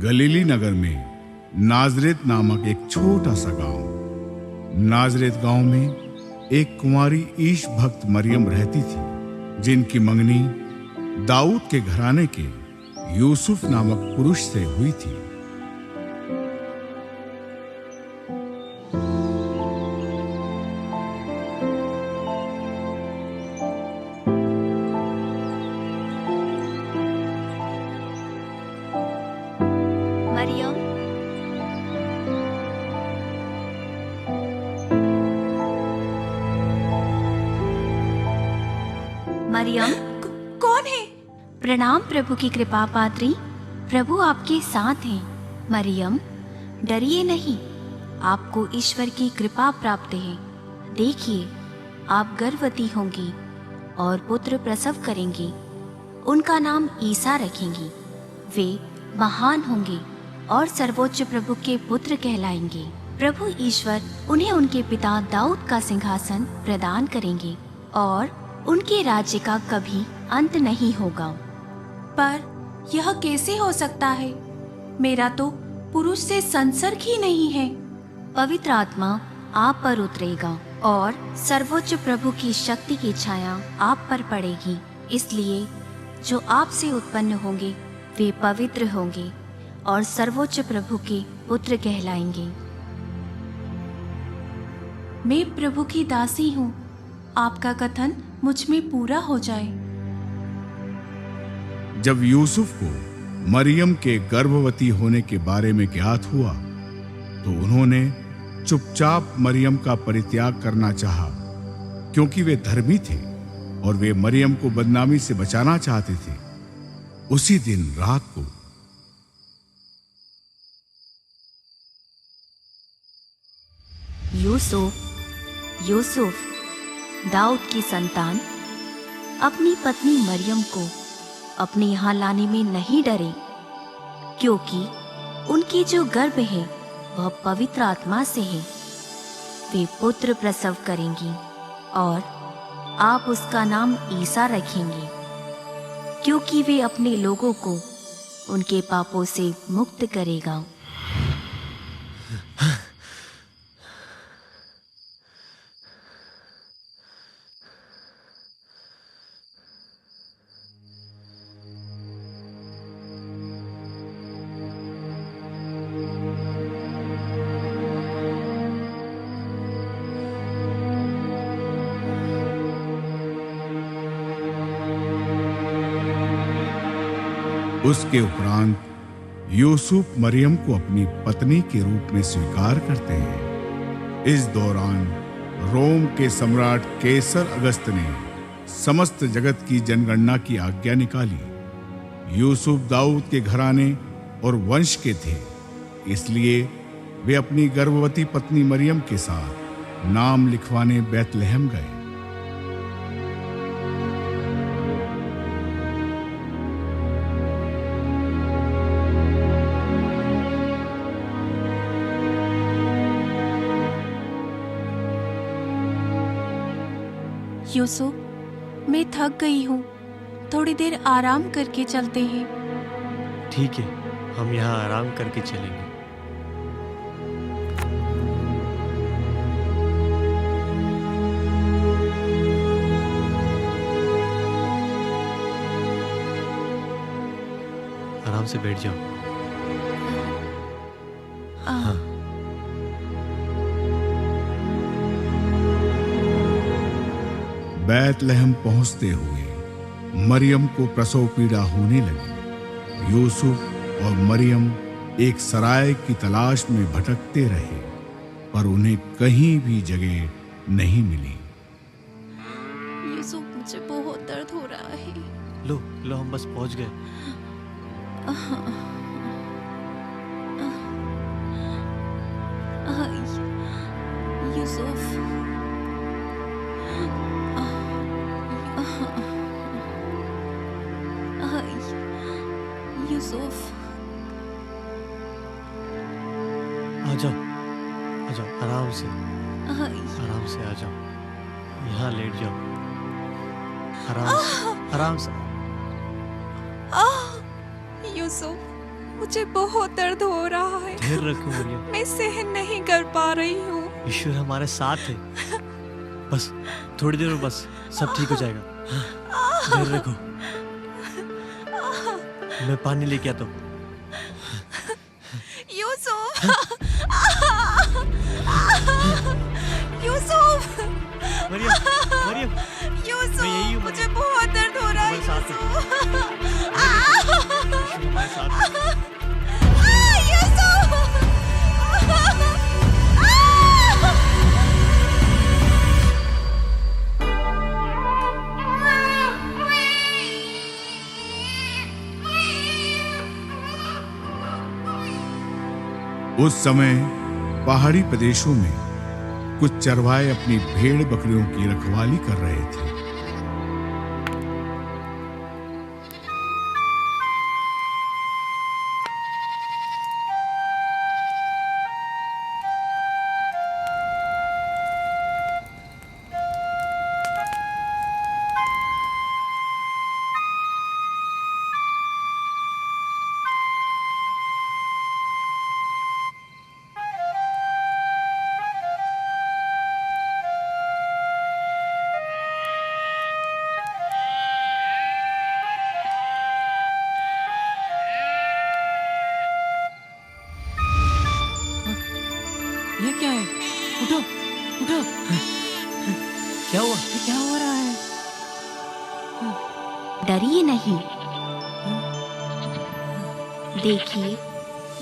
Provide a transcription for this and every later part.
गलीली नगर में नाजरेत नामक एक छोटा सा गांव। नाजरेत गांव में एक कुंवारी ईश भक्त मरियम रहती थी, जिनकी मंगनी दाऊद के घराने के यूसुफ नामक पुरुष से हुई थी। मरियम, कौन है? प्रणाम प्रभु की कृपा पात्री, प्रभु आपके साथ हैं। मरियम, डरिए नहीं, आपको ईश्वर की कृपा प्राप्त है। देखिए, आप गर्भवती होंगी और पुत्र प्रसव करेंगी। उनका नाम ईसा रखेंगी। वे महान होंगे और सर्वोच्च प्रभु के पुत्र कहलाएंगे। प्रभु ईश्वर उन्हें उनके पिता दाऊद का सिंहासन प्रदान करेंगे और उनके राज्य का कभी अंत नहीं होगा। पर यह कैसे हो सकता है? मेरा तो पुरुष से संसर्ग ही नहीं है। पवित्र आत्मा आप पर उतरेगा और सर्वोच्च प्रभु की शक्ति की छाया आप पर पड़ेगी। इसलिए जो आपसे उत्पन्न होंगे वे पवित्र होंगे और सर्वोच्च प्रभु के पुत्र कहलाएंगे। मैं प्रभु की दासी हूँ, आपका कथन मुझ में पूरा हो जाए। जब यूसुफ को मरियम के गर्भवती होने के बारे में ज्ञात हुआ तो उन्होंने चुपचाप मरियम का परित्याग करना चाहा, क्योंकि वे धर्मी थे और वे मरियम को बदनामी से बचाना चाहते थे। उसी दिन रात को यूसुफ दाऊद की संतान अपनी पत्नी मरियम को अपने यहाँ लाने में नहीं डरे, क्योंकि उनकी जो गर्भ है वह पवित्र आत्मा से है। वे पुत्र प्रसव करेंगी और आप उसका नाम ईसा रखेंगे, क्योंकि वे अपने लोगों को उनके पापों से मुक्त करेगा। उसके उपरांत यूसुफ मरियम को अपनी पत्नी के रूप में स्वीकार करते हैं। इस दौरान रोम के सम्राट कैसर अगस्त ने समस्त जगत की जनगणना की आज्ञा निकाली। यूसुफ दाऊद के घराने और वंश के थे, इसलिए वे अपनी गर्भवती पत्नी मरियम के साथ नाम लिखवाने बैतलहम गए। यूसुफ, मैं थक गई हूँ, थोड़ी देर आराम करके चलते हैं। ठीक है, हम यहाँ आराम करके चलेंगे। आराम से बैठ जाओ। हाँ। बैतलहम पहुंचते हुए मरियम को प्रसव पीड़ा होने लगी। यूसुफ और मरियम एक सराय की तलाश में भटकते रहे, पर उन्हें कहीं भी जगह नहीं मिली। यूसुफ, मुझे बहुत दर्द हो रहा है। लो, हम बस पहुंच गए। यूसुफ, यूसुफ, आ जाओ, आराम से आ जाओ। यहाँ लेट जाओ। आराम से। यूसुफ, मुझे बहुत दर्द हो रहा है। धैर्य रखो मरियम, मैं सहन नहीं कर पा रही हूँ। ईश्वर हमारे साथ है। बस थोड़ी देर में बस सब ठीक हो जाएगा। धैर्य रखो, मैं पानी लेके आता हूँ। यूसुफ, यूसुफ, मरियम, मरियम, मैं यही यूसुफ, हूँ। मुझे बहुत दर्द हो रहा है। तुम्हारे साथ है। यूसुफ, ईश्वर हमारे साथ है। यूसुफ, उस समय पहाड़ी प्रदेशों में कुछ चरवाहे अपनी भेड़ बकरियों की रखवाली कर रहे थे। ये क्या है? उठो, उठो। क्या हुआ? ये क्या हो रहा है? डरिए नहीं। देखिए,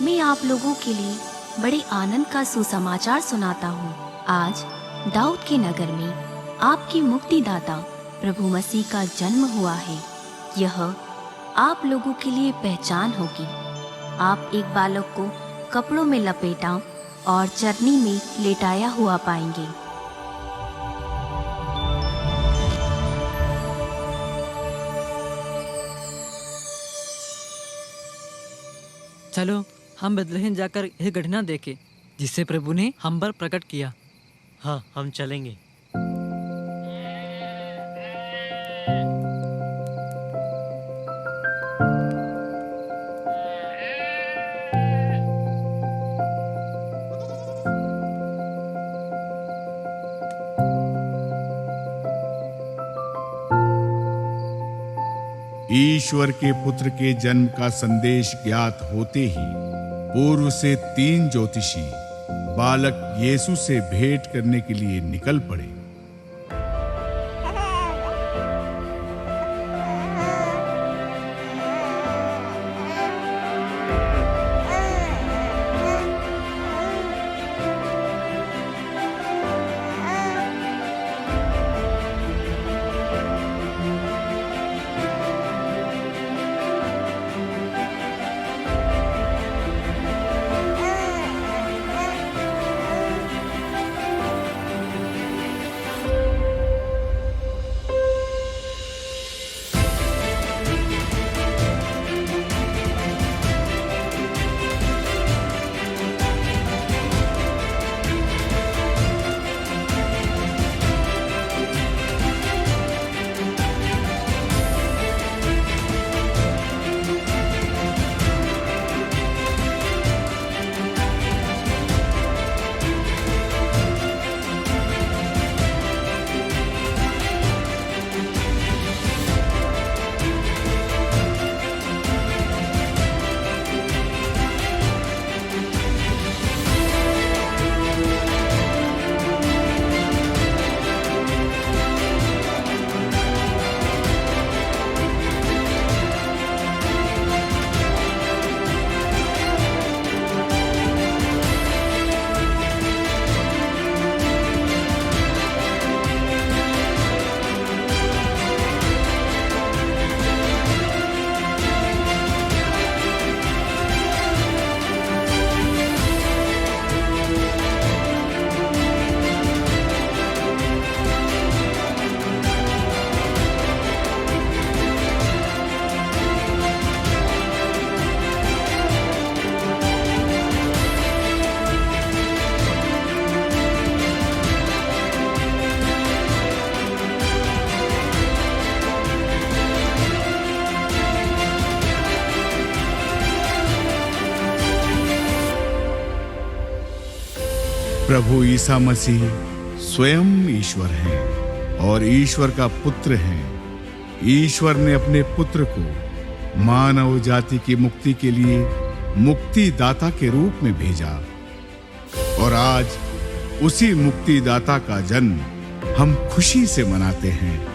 मैं आप लोगों के लिए बड़े आनंद का सुसमाचार सुनाता हूँ। आज दाऊद के नगर में आपकी मुक्तिदाता प्रभु मसीह का जन्म हुआ है। यह आप लोगों के लिए पहचान होगी। आप एक बालक को कपड़ों में लपेटा और चरनी में लेटाया हुआ पाएंगे। चलो हम बेथलेहम जाकर यह घटना देखें जिसे प्रभु ने हम पर प्रकट किया। हाँ, हम चलेंगे। ईश्वर के पुत्र के जन्म का संदेश ज्ञात होते ही पूर्व से 3 ज्योतिषी बालक यीशु से भेंट करने के लिए निकल पड़े। प्रभु ईसा मसीह स्वयं ईश्वर हैं और ईश्वर का पुत्र हैं। ईश्वर ने अपने पुत्र को मानव जाति की मुक्ति के लिए मुक्तिदाता के रूप में भेजा और आज उसी मुक्तिदाता का जन्म हम खुशी से मनाते हैं।